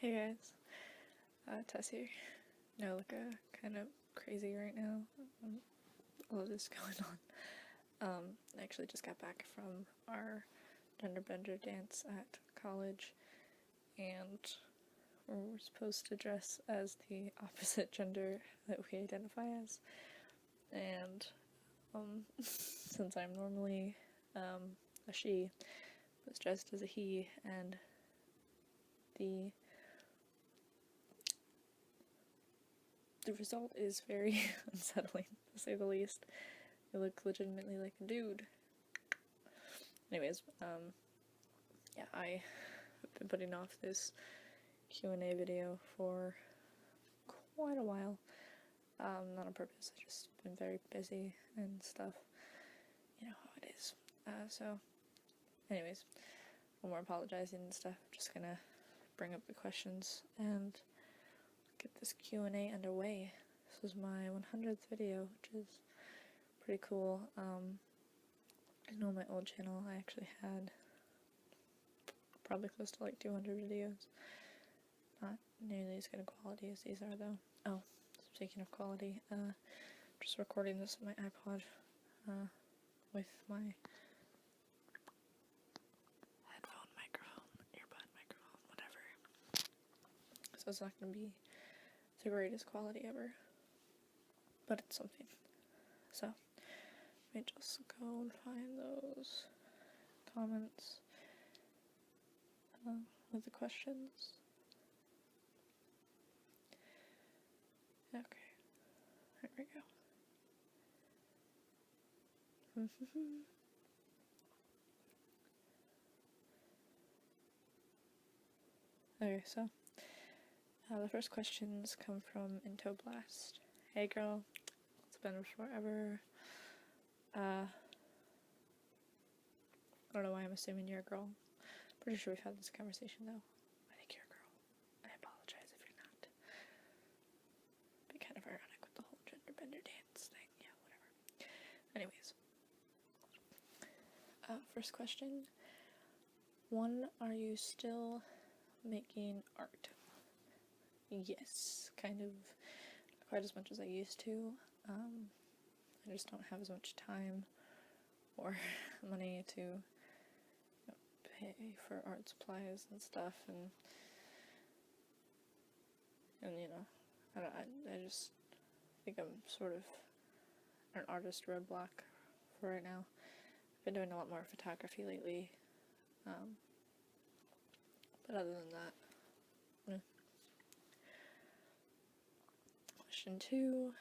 Hey guys, Tess here. No, like kind of crazy right now. All of this going on. I actually just got back from our gender bender dance at college, and we're supposed to dress as the opposite gender that we identify as. And since I'm normally a she, I was dressed as a he, and the result is very unsettling, to say the least. I look legitimately like a dude. Anyways, yeah, I have been putting off this Q&A video for quite a while. Not on purpose, I've just been very busy and stuff. You know how it is. So, anyways, no more apologizing and stuff. I'm just gonna bring up the questions and get this Q&A underway. This was my 100th video, which is pretty cool. I know my old channel I actually had probably close to like 200 videos. Not nearly as good a quality as these are though. Oh, speaking of quality, just recording this on my iPod with my headphone microphone, earbud microphone, whatever. So it's not going to be the greatest quality ever, but it's something. So, let me just go and find those comments with the questions. Okay, there we go. Okay, so the first questions come from Intoblast. Hey girl, it's been forever. I don't know why I'm assuming you're a girl. Pretty sure we've had this conversation though. I think you're a girl. I apologize if you're not. Be kind of ironic with the whole gender bender dance thing. Yeah, whatever. Anyways. First question. 1, are you still making art? Yes, kind of. Not quite as much as I used to. I just don't have as much time or money to pay for art supplies and stuff, and you know, I just think I'm sort of an artist roadblock for right now. I've been doing a lot more photography lately, but other than that, Question 2,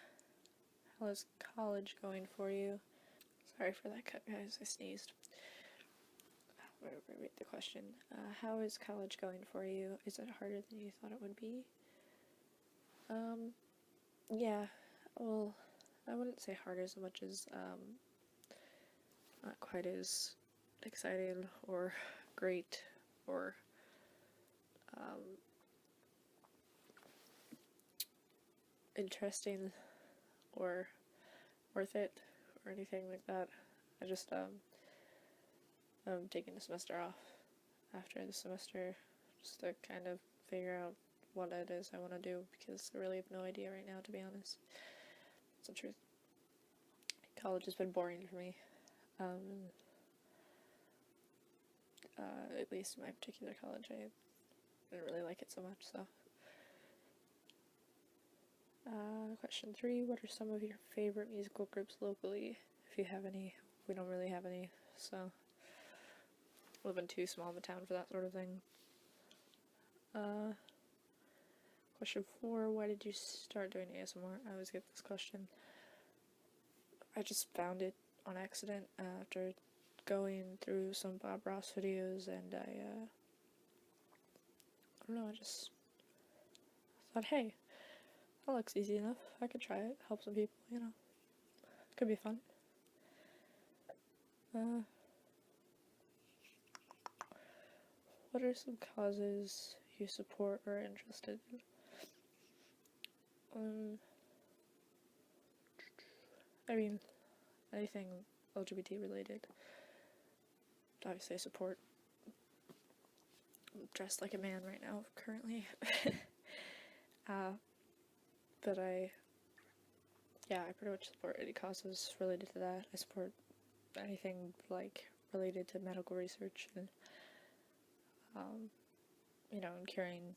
how is college going for you? Sorry for that cut, guys, I sneezed. Read the question. How is college going for you? Is it harder than you thought it would be? Yeah, well, I wouldn't say harder so much as, not quite as exciting or great or, interesting or worth it or anything like that. I just, I'm taking the semester off after the semester just to kind of figure out what it is I want to do, because I really have no idea right now, to be honest. It's the truth. College has been boring for me. At least in my particular college, I didn't really like it so much, so. Question 3, what are some of your favorite musical groups locally? If you have any. We don't really have any, so. I live in too small of a town for that sort of thing. Question 4, why did you start doing ASMR? I always get this question. I just found it on accident after going through some Bob Ross videos, and I don't know, I just thought, hey, that looks easy enough, I could try it, help some people, you know, could be fun. What are some causes you support or are interested in? I mean, anything LGBT related, obviously I support, dressed like a man right now, currently. But I pretty much support any causes related to that. I support anything, like, related to medical research and, you know, and curing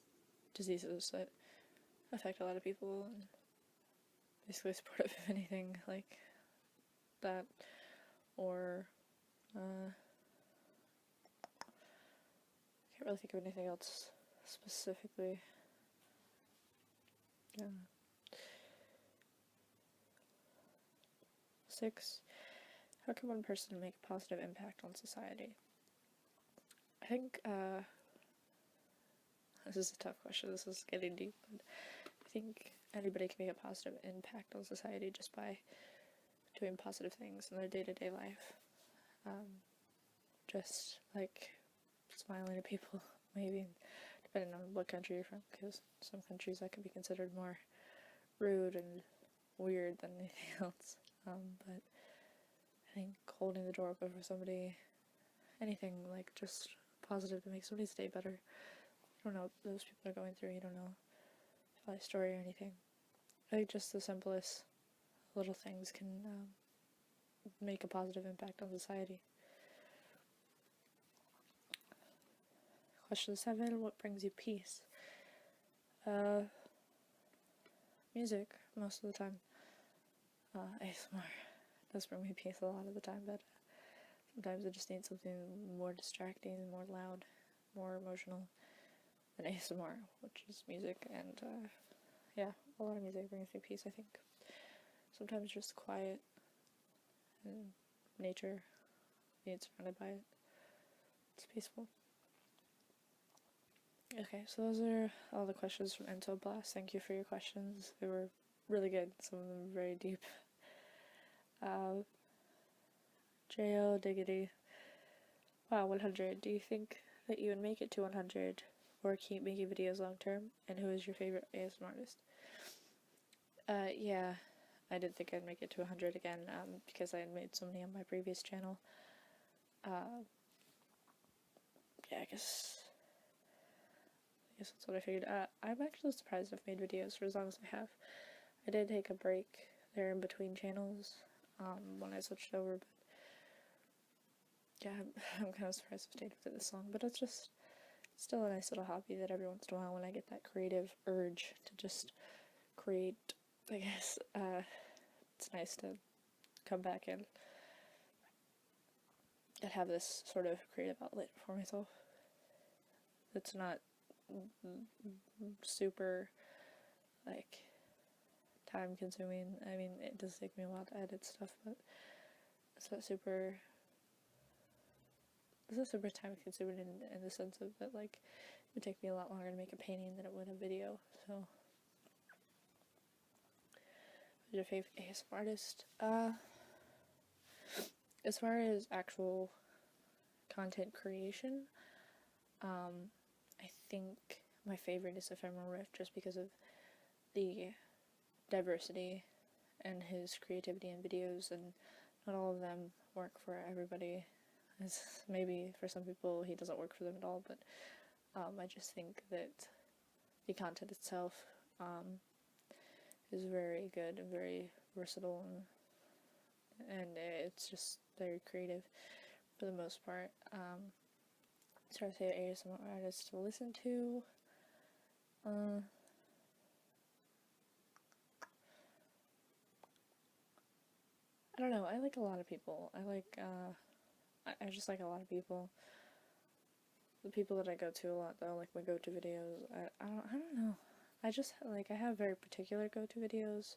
diseases that affect a lot of people, and basically supportive of anything like that, or, can't really think of anything else specifically. Yeah. 6. How can one person make a positive impact on society? I think, this is a tough question, this is getting deep, but I think anybody can make a positive impact on society just by doing positive things in their day-to-day life. Just, like, smiling at people, maybe, depending on what country you're from, because some countries that can be considered more rude and weird than anything else. But I think holding the door open for somebody, anything, like, just positive to make somebody's day better. You don't know what those people are going through, you don't know life story or anything. I think just the simplest little things can make a positive impact on society. Question 7, what brings you peace? Music, most of the time. ASMR does bring me peace a lot of the time, but sometimes I just need something more distracting, more loud, more emotional than ASMR, which is music, and yeah, a lot of music brings me peace, I think. Sometimes just quiet and nature, being surrounded by it, it's peaceful. Okay, so those are all the questions from Ento Blast. Thank you for your questions. They were really good, some of them very deep. J.O. Diggity. Wow, 100. Do you think that you would make it to 100 or keep making videos long term? And who is your favorite ASMR artist? Yeah, I did think I'd make it to 100 again, because I had made so many on my previous channel. Yeah, I guess that's what I figured. I'm actually surprised I've made videos for as long as I have. I did take a break there in between channels, when I switched over, but yeah, I'm kind of surprised I've stayed with it this long, but it's just still a nice little hobby that every once in a while, when I get that creative urge to just create, I guess, it's nice to come back and have this sort of creative outlet for myself. It's not super, like, time consuming. I mean, it does take me a while to edit stuff, but it's not super time consuming in the sense of that, like, it would take me a lot longer to make a painting than it would a video. So, who's your favorite ASMR artist? As far as actual content creation, I think my favorite is Ephemeral Rift, just because of the diversity and his creativity in videos, and not all of them work for everybody. Maybe for some people he doesn't work for them at all, but I just think that the content itself is very good and very versatile, and it's just very creative for the most part. So I say ASMR artists to listen to. I don't know, I like a lot of people. I just like a lot of people. The people that I go to a lot, though, like my go-to videos, I don't know. I just, like, I have very particular go-to videos.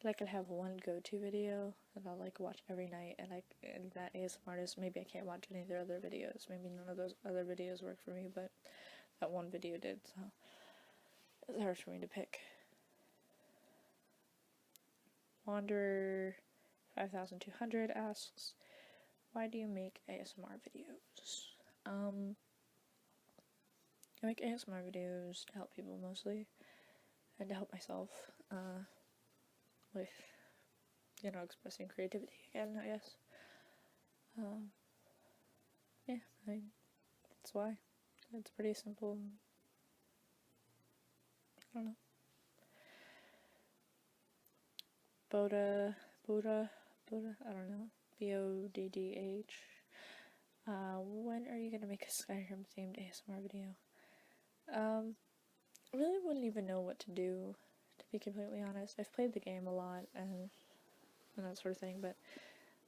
Like, I have one go-to video that I'll, like, watch every night, and that ASMR artist, maybe I can't watch any of their other videos. Maybe none of those other videos work for me, but that one video did, so it's hard for me to pick. Wanderer 5200 asks, why do you make ASMR videos? I make ASMR videos to help people mostly, and to help myself, with, you know, expressing creativity again, I guess. Yeah, that's why. It's pretty simple. I don't know. Boda, I don't know. BODDH. When are you gonna make a Skyrim themed ASMR video? I really wouldn't even know what to do, to be completely honest. I've played the game a lot and that sort of thing, but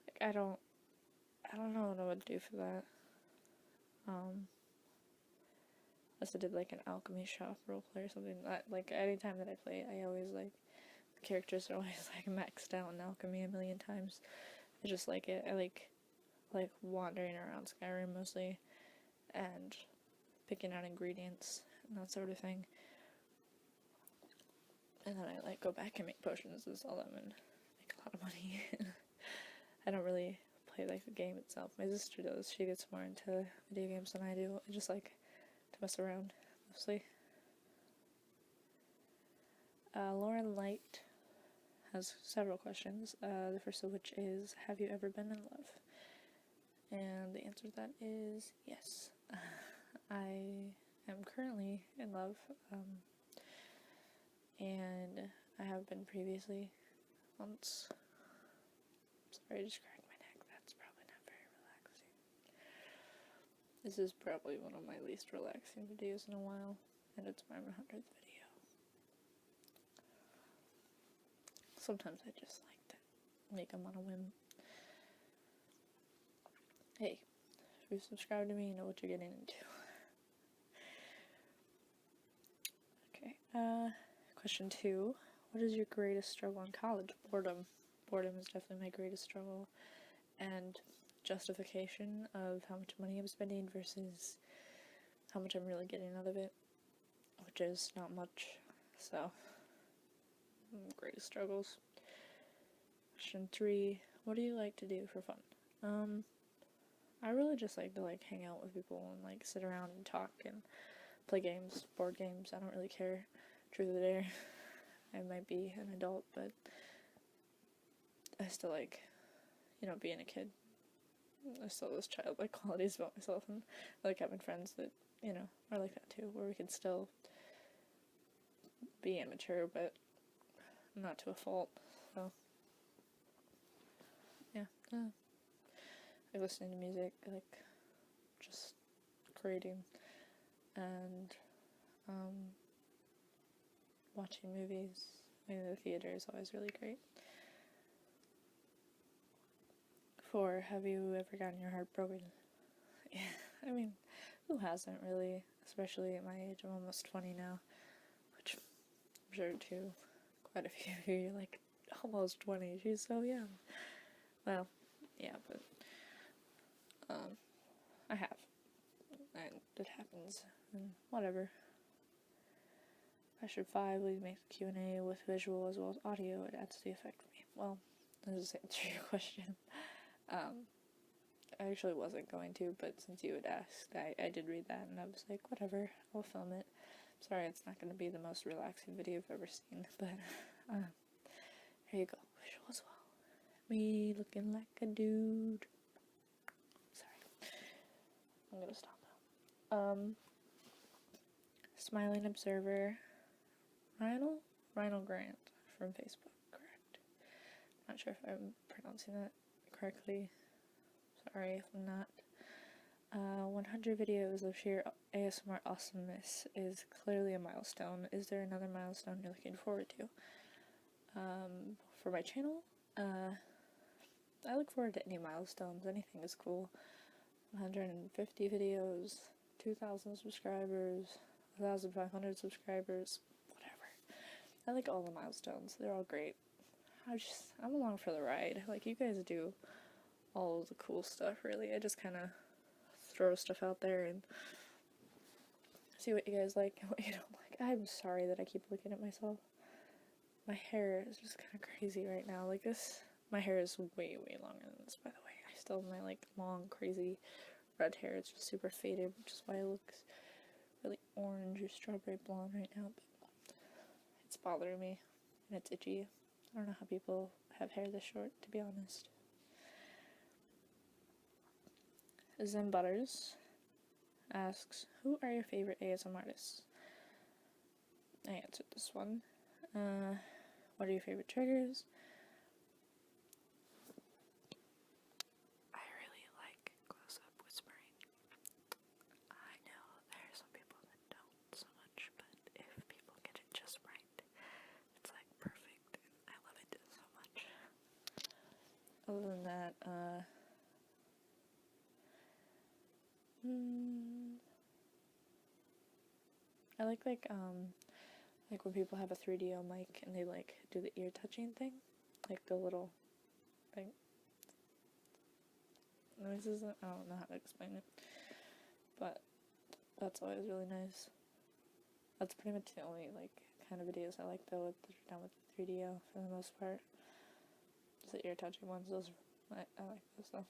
like, I don't know what to do for that. Unless I did like an alchemy shop roleplay or something. Like anytime that I play, I always like the characters are always like maxed out in alchemy a million times. I just like it. I like wandering around Skyrim mostly and picking out ingredients and that sort of thing. And then I like go back and make potions and sell them and make a lot of money. I don't really play like the game itself. My sister does. She gets more into video games than I do. I just like to mess around mostly. Lauren Light has several questions. The first of which is, have you ever been in love? And the answer to that is yes. I am currently in love, and I have been previously once. Sorry, I just cracked my neck. That's probably not very relaxing. This is probably one of my least relaxing videos in a while, and it's my 100th video. Sometimes I just like to make them on a whim. Hey, if you subscribe to me, you know what you're getting into. Okay, question 2. What is your greatest struggle in college? Boredom. Boredom is definitely my greatest struggle. And justification of how much money I'm spending versus how much I'm really getting out of it, which is not much. So, greatest struggles. Question 3. What do you like to do for fun? I really just like to like hang out with people and like sit around and talk and play games, board games. I don't really care. Truth of the dare. I might be an adult, but I still like, being a kid. I still have those childlike qualities about myself, and I like having friends that, are like that too, where we can still be immature, but not to a fault. So, yeah. I like listening to music, I like just creating, and watching movies. The theater is always really great. 4. Have you ever gotten your heart broken? Yeah, I mean, who hasn't really? Especially at my age. I'm almost 20 now, which I'm sure too. Quite a few of you are like, almost 20, she's so young. Well, yeah, but I have, and it happens, and whatever. Question 5, please make the Q&A with visual as well as audio. It adds to the effect for me. Well, that doesn't answer your question. I actually wasn't going to, but since you had asked, I did read that, and I was like, whatever, I'll film it. Sorry, it's not going to be the most relaxing video I've ever seen, but here you go, visual as well. Me looking like a dude. Sorry. I'm gonna stop now. Smiling Observer. Rhino Grant from Facebook, correct. Not sure if I'm pronouncing that correctly. Sorry if I'm not. 100 videos of sheer ASMR awesomeness is clearly a milestone. Is there another milestone you're looking forward to? For my channel, I look forward to any milestones. Anything is cool. 150 videos, 2,000 subscribers, 1,500 subscribers, whatever. I like all the milestones. They're all great. I'm along for the ride. Like, you guys do all of the cool stuff, really. I just kind of throw stuff out there and see what you guys like and what you don't like. I'm sorry that I keep looking at myself. My hair is just kind of crazy right now. Like this, my hair is way, way longer than this, by the way. I still have my, like, long, crazy red hair. It's just super faded, which is why it looks really orange or strawberry blonde right now, but it's bothering me, and it's itchy. I don't know how people have hair this short, to be honest. Zen Butters. asks, who are your favorite ASM artists? I answered this one. What are your favorite triggers? I really like close-up whispering. I know there are some people that don't so much, but if people get it just right, it's like perfect, and I love it so much. Other than that, I like when people have a 3DO mic and they like do the ear touching thing, like the little thing. Noises. I don't know how to explain it, but that's always really nice. That's pretty much the only like kind of videos I like though, that are done with 3DO for the most part. Just the ear touching ones. Those I like those though.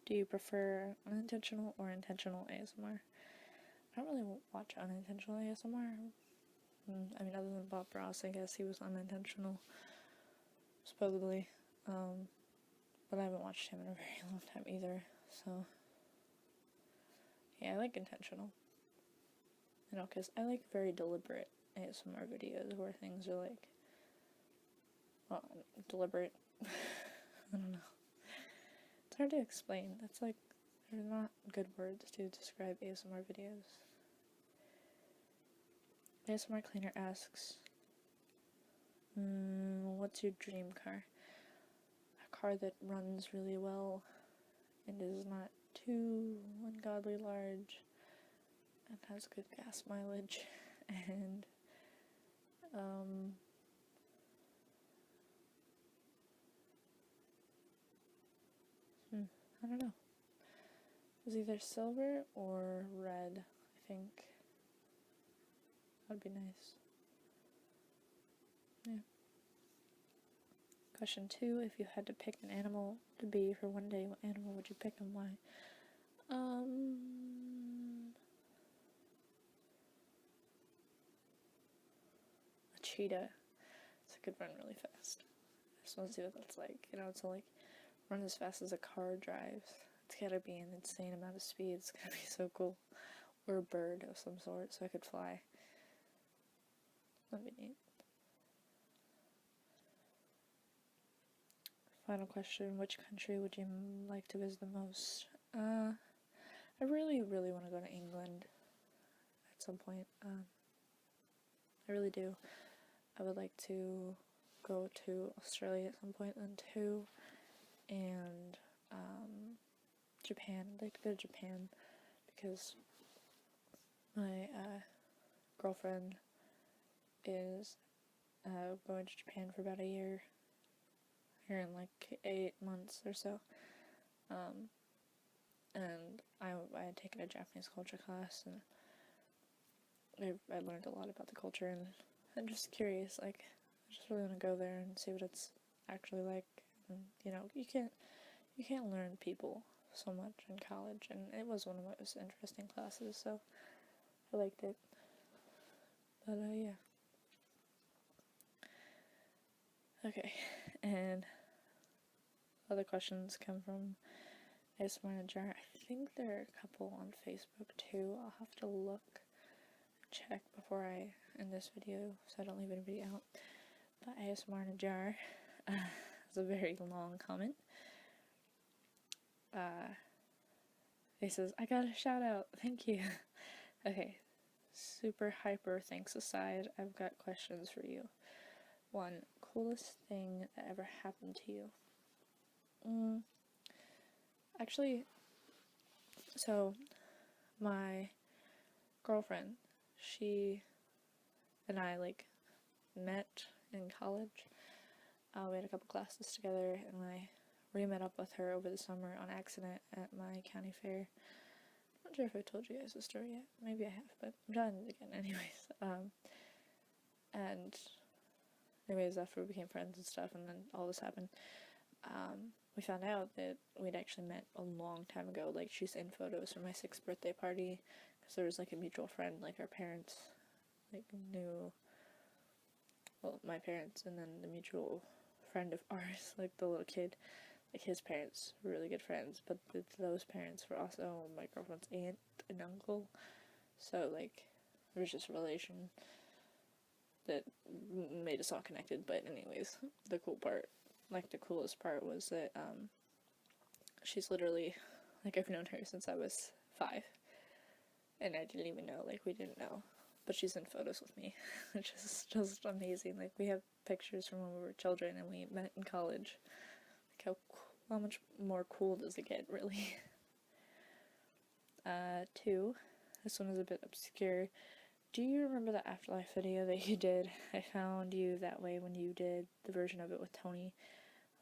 Do you prefer unintentional or intentional ASMR? I don't really watch unintentional ASMR. I mean, other than Bob Ross, I guess he was unintentional, supposedly. But I haven't watched him in a very long time either, so. Yeah, I like intentional. You know, because I like very deliberate ASMR videos where things are like, well, deliberate. I don't know. It's hard to explain. It's like, there's not good words to describe ASMR videos. ASMR Cleaner asks, what's your dream car? A car that runs really well and is not too ungodly large and has good gas mileage and I don't know. It was either silver or red, I think. That'd be nice. Yeah. Question 2, if you had to pick an animal to be for one day, what animal would you pick and why? A cheetah. It's a could run really fast. I just want to see what that's like. You know, it's like run as fast as a car drives. It's gotta be an insane amount of speed. It's gonna be so cool. Or a bird of some sort, so I could fly. That'd be neat. Final question, which country would you like to visit the most? I really, really want to go to England at some point. I really do. I would like to go to Australia at some point then too, and Japan. I'd like to go to Japan because my girlfriend is going to Japan for about a year, here in like 8 months or so. And I had taken a Japanese culture class, and I learned a lot about the culture, and I'm just curious, like, I just really want to go there and see what it's actually like. And, you know, you can't learn people so much in college, and it was one of my most interesting classes, so I liked it. But, yeah. Okay, and other questions come from ASMR Jar. I think there are a couple on Facebook too. I'll have to look, check before I end this video so I don't leave anybody out. But ASMR in a Jar is a very long comment. He says, I got a shout out, thank you. Okay, super hyper thanks aside, I've got questions for you. 1, coolest thing that ever happened to you? Actually, so my girlfriend, she and I like met in college. We had a couple classes together, and I re-met up with her over the summer on accident at my county fair. I'm not sure if I told you guys the story yet. Maybe I have, but I'm telling it again anyways. And anyways, after we became friends and stuff, and then all this happened, we found out that we'd actually met a long time ago. Like, she sent photos from my 6th birthday party, because there was like a mutual friend, like our parents like knew, well, my parents and then the mutual friend of ours, like the little kid, like, his parents were really good friends, but those parents were also my girlfriend's aunt and uncle, so, like, there was just a relation that made us all connected. But anyways, the coolest part was that, she's literally, like, I've known her since I was 5, and I didn't even know, like, we didn't know, but she's in photos with me, which is just amazing. Like, we have pictures from when we were children and we met in college. Like, how much more cool does it get, really? 2, this one is a bit obscure. Do you remember the Afterlife video that you did? I found you that way when you did the version of it with Tony,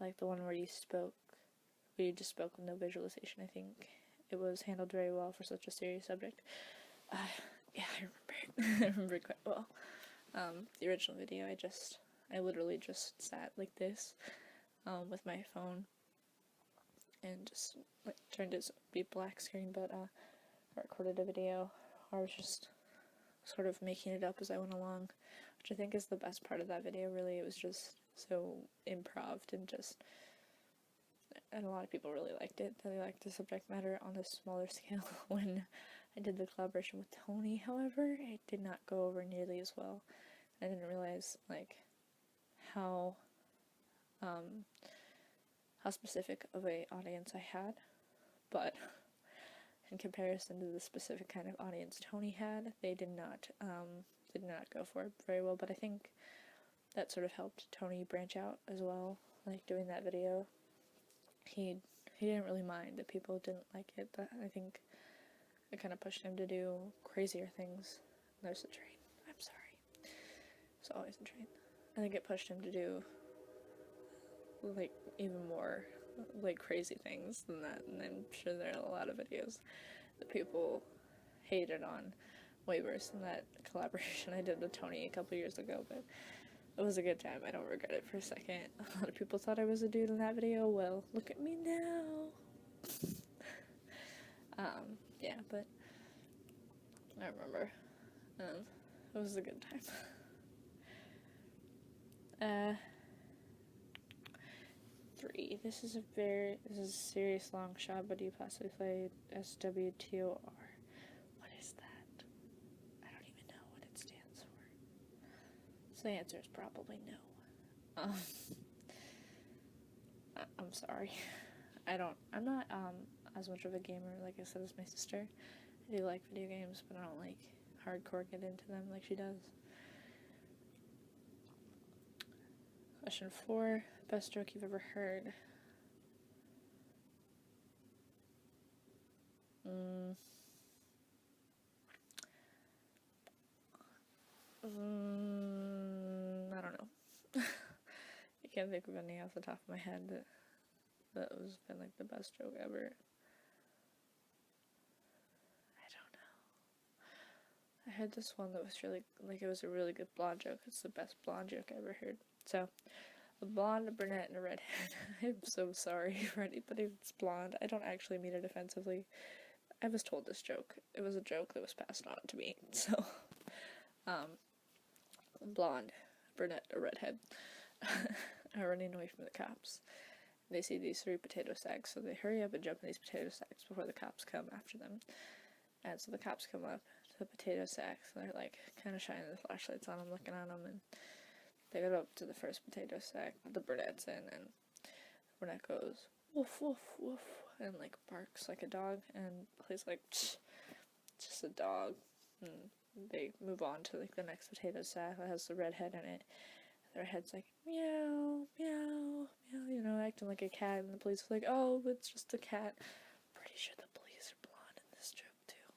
like the one where you just spoke with no visualization. I think it was handled very well for such a serious subject. Yeah, I remember it. I remember it quite well. The original video, I literally just sat like this, with my phone, and just, like, turned it to be black screen, but, I recorded a video, or I was just sort of making it up as I went along, which I think is the best part of that video, really. It was just so improv, and a lot of people really liked it. They liked the subject matter on a smaller scale. When I did the collaboration with Tony, however, it did not go over nearly as well. I didn't realize, like, how specific of a audience I had, but in comparison to the specific kind of audience Tony had, they did not go for it very well. But I think that sort of helped Tony branch out as well. Like, doing that video, he didn't really mind that people didn't like it. But I think it kind of pushed him to do crazier things. There's a train. I'm sorry. It's always a train. I think it pushed him to do, like, even more, like, crazy things than that. And I'm sure there are a lot of videos that people hated on way worse than that collaboration I did with Tony a couple years ago, but it was a good time. I don't regret it for a second. A lot of people thought I was a dude in that video. Well, look at me now. Yeah, but I remember. It was a good time. 3. This is a serious long shot, but you possibly played SWTOR. What is that? I don't even know what it stands for. So the answer is probably no. I'm sorry. I'm not, as much of a gamer, like I said, as my sister. I do like video games, but I don't, like, hardcore get into them like she does. Question 4. Best joke you've ever heard. I don't know. I can't think of any off the top of my head that was been, like, the best joke ever. I don't know. I heard this one that was really, like, it was a really good blonde joke. It's the best blonde joke I ever heard. So, a blonde, a brunette, and a redhead. I'm so sorry for anybody that's blonde. I don't actually mean it offensively. I was told this joke. It was a joke that was passed on to me. So, blonde, brunette, a redhead are running away from the cops. They see these 3 potato sacks, so they hurry up and jump in these potato sacks before the cops come after them. And so the cops come up to the potato sacks, and they're, like, kind of shining the flashlights on them, looking at them, and they go up to the first potato sack with the brunette's in, and the brunette goes, woof, woof, woof, and, like, barks like a dog, and he's like, it's just a dog. And they move on to, like, the next potato sack that has the redhead in it. The redhead's like, meow, meow, meow, you know, acting like a cat, and the police are like, oh, it's just a cat. Pretty sure the police are blonde in this joke, too.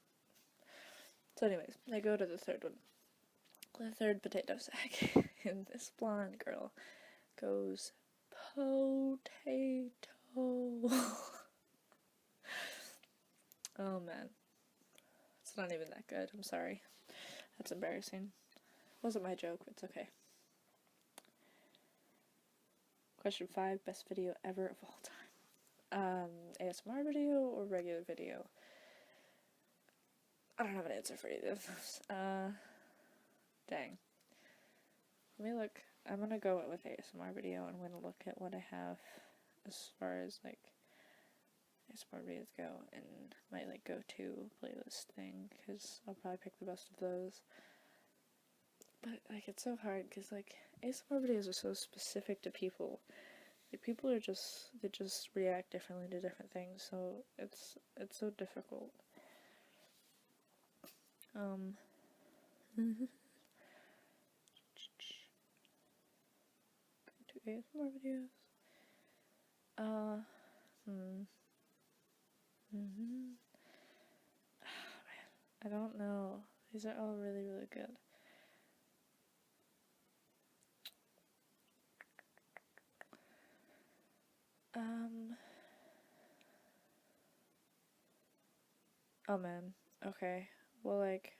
So anyways, they go to the third one. The third potato sack, and this blonde girl goes, potato. Oh man, it's not even that good. I'm sorry. That's embarrassing. Wasn't my joke. It's okay. Question 5, best video ever of all time. ASMR video or regular video? I don't have an answer for either of those. Dang. Let me look. I'm gonna go with ASMR video. I'm gonna look at what I have as far as like ASMR videos go, and my like go-to playlist thing, because I'll probably pick the best of those. But like it's so hard because like ASMR videos are so specific to people. Like people are just, they just react differently to different things, so it's so difficult. To ASMR videos. I don't know. These are all really, really good. Oh man. Okay. Well, like,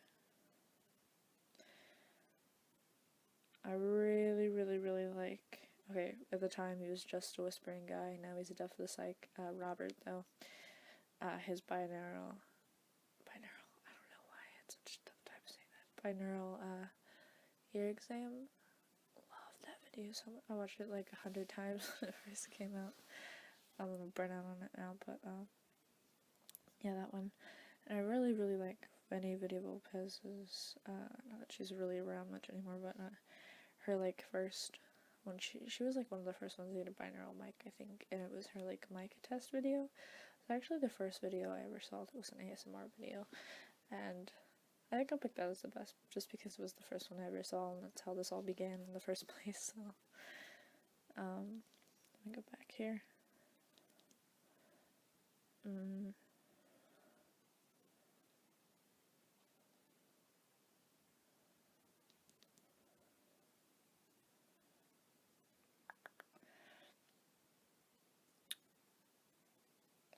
I really, really, really like, okay, at the time he was just a whispering guy, now he's a deaf for the psych, Robert, though. His binaural, I don't know why it's such a tough time saying that, binaural, ear exam. Love that video so much. I watched it like 100 times when it first came out. I'm gonna burn out on it now, but, yeah, that one. And I really, really like Benny Video Lopez's, not that she's really around much anymore, but, her, like, first, when she was, like, one of the first ones to get a binaural mic, I think, and it was her, like, mic test video. It's actually the first video I ever saw that was an ASMR video, and I think I'll pick that as the best, just because it was the first one I ever saw, and that's how this all began in the first place, so, let me go back here.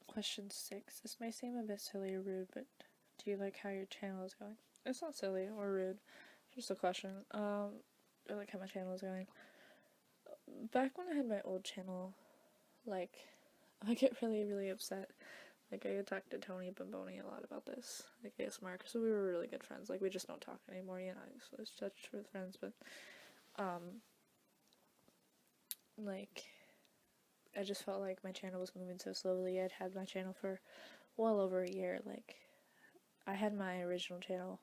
Question 6. This may seem a bit silly or rude, but do you like how your channel is going? It's not silly or rude, just a question. I like how my channel is going. Back when I had my old channel, like, I get really, really upset. Like, I talked to Tony Bomboni a lot about this, like ASMR, because we were really good friends. Like, we just don't talk anymore, you know, so it's touched with friends, but, like, I just felt like my channel was moving so slowly. I'd had my channel for well over a year. Like, I had my original channel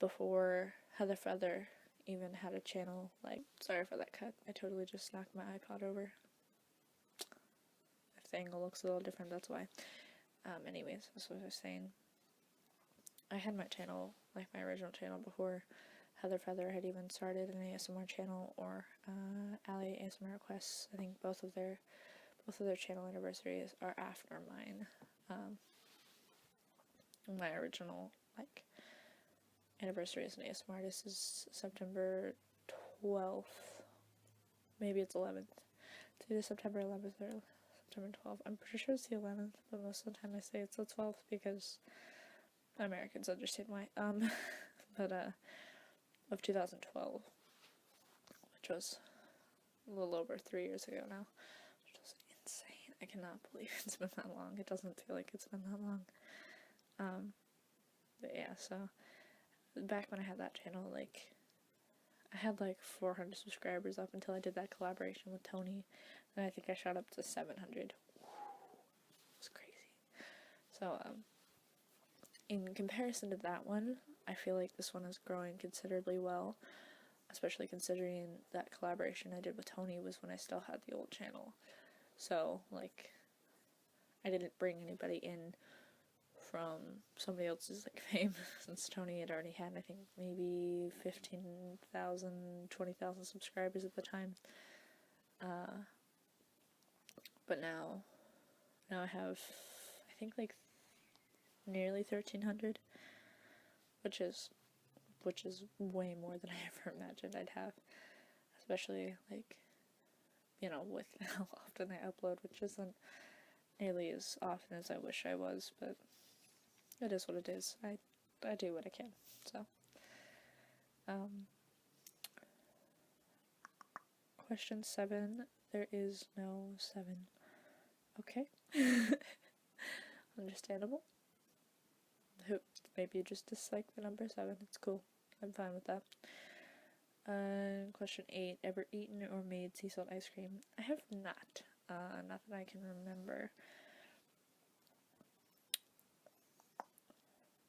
before Heather Feather even had a channel. Like, sorry for that cut. I totally just knocked my iPod over. If the angle looks a little different, that's why. Anyways, that's what I was saying. I had my channel, like my original channel, before Heather Feather had even started an ASMR channel, or Ali ASMR Requests. I think both of their channel anniversaries are after mine. My original, like, anniversary as an ASMR artist is September 12th. Maybe it's 11th. It's either September 11th or September 12th. I'm pretty sure it's the 11th, but most of the time I say it's the 12th because Americans understand why. But, of 2012, which was a little over 3 years ago now, which was insane. I cannot believe it's been that long. It doesn't feel like it's been that long. But yeah, so back when I had that channel, like, I had like 400 subscribers up until I did that collaboration with Tony, and I think I shot up to 700. It was crazy. So, in comparison to that one, I feel like this one is growing considerably well, especially considering that collaboration I did with Tony was when I still had the old channel. So, like, I didn't bring anybody in from somebody else's, like, fame, since Tony had already had, I think, maybe 15,000, 20,000 subscribers at the time. But now I have, I think, like, nearly 1,300, which is way more than I ever imagined I'd have, especially, like, you know, with how often I upload, which isn't nearly as often as I wish I was, but it is what it is. I do what I can, so. Question 7. There is no 7. Okay. Understandable. Maybe you just dislike the number 7. It's cool. I'm fine with that. Question 8. Ever eaten or made sea salt ice cream? I have not. not that I can remember.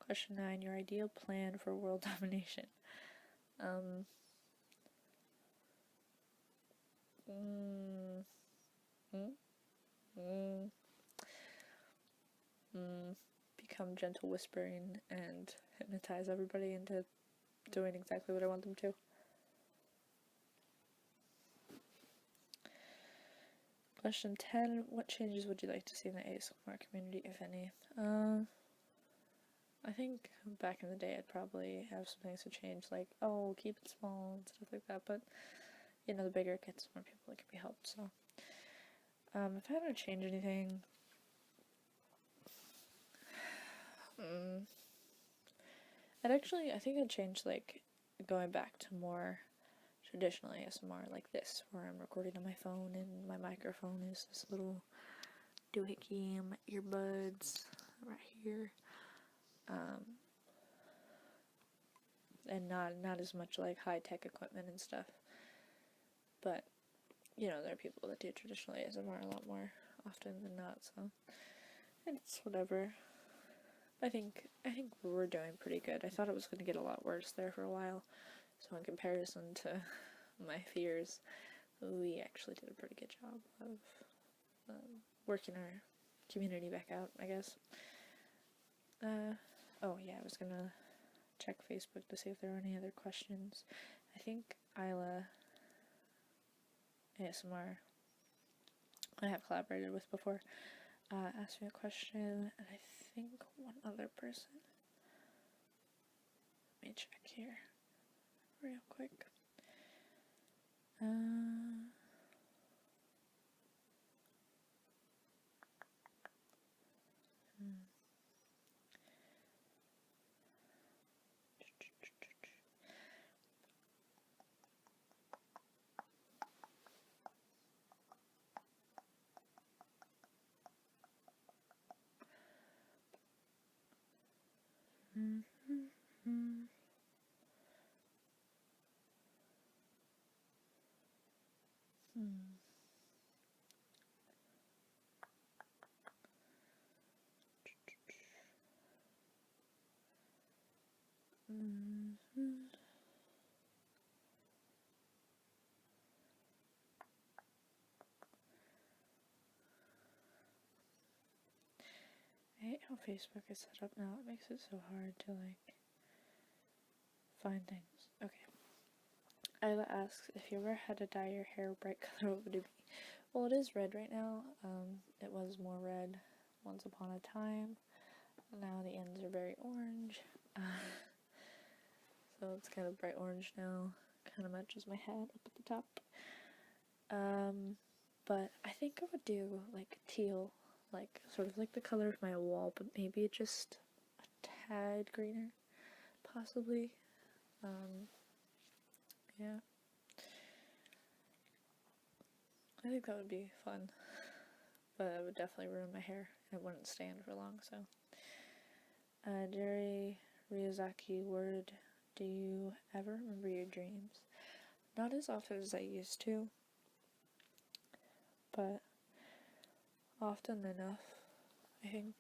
Question 9, your ideal plan for world domination. Become gentle whispering and hypnotize everybody into doing exactly what I want them to. Question 10, what changes would you like to see in the ASMR community, if any? I think back in the day I'd probably have some things to change, like, oh, keep it small and stuff like that, but, you know, the bigger it gets, the more people that can be helped, so. If I had to change anything, I think I'd change, like, going back to more traditional ASMR like this, where I'm recording on my phone and my microphone is this little doohickey and my earbuds right here. And not as much like high-tech equipment and stuff. But, you know, there are people that do traditional ASMR a lot more often than not, so it's whatever. I think we're doing pretty good. I thought it was going to get a lot worse there for a while, so in comparison to my fears, we actually did a pretty good job of working our community back out, I guess. Oh yeah, I was gonna check Facebook to see if there were any other questions. I think Isla ASMR, I have collaborated with before, asked me a question, and I think one other person. Let me check here real quick. I hate how Facebook is set up now. It makes it so hard to, like, find things. Okay. Isla asks, if you ever had to dye your hair bright color, what would it be? Well, it is red right now. It was more red once upon a time. Now the ends are very orange. So it's kind of bright orange now. Kind of matches my hat up at the top. But I think I would do, like, teal. Like, sort of like the color of my wall, but maybe just a tad greener, possibly. Yeah. I think that would be fun, but it would definitely ruin my hair. It wouldn't stand for long, so. Jerry Ryazaki, word, do you ever remember your dreams? Not as often as I used to, but often enough, I think.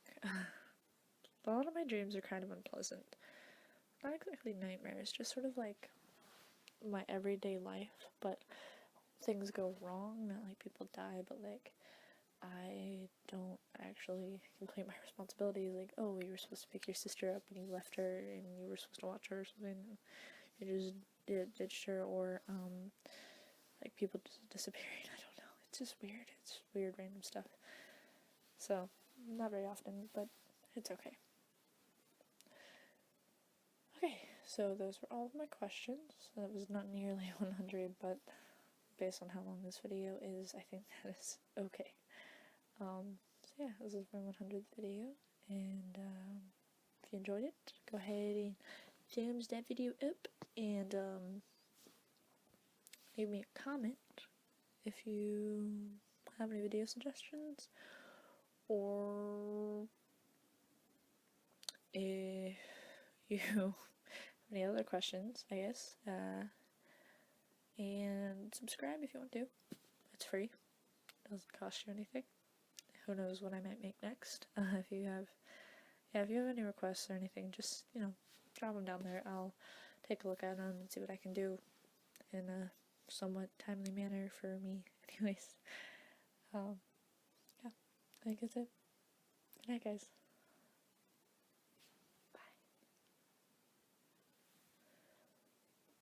A lot of my dreams are kind of unpleasant. Not exactly nightmares, just sort of like my everyday life, but things go wrong, not like people die, but like I don't actually complete my responsibilities, like, oh, you were supposed to pick your sister up and you left her and you were supposed to watch her or something, you just ditched her, or like people just disappearing. I don't know, it's just weird. It's weird random stuff, so not very often, but it's okay. Okay, so those were all of my questions. That was not nearly 100, but based on how long this video is, I think that is okay. So yeah, this is my 100th video, and if you enjoyed it, go ahead and thumbs that video up, and leave me a comment if you have any video suggestions, or if you have any other questions, I guess, and subscribe if you want to. It's free. doesn't cost you anything. Who knows what I might make next. If you have any requests or anything, just, you know, drop them down there. I'll take a look at them and see what I can do in a somewhat timely manner for me. Anyways, yeah, I think that's it. Good night, guys.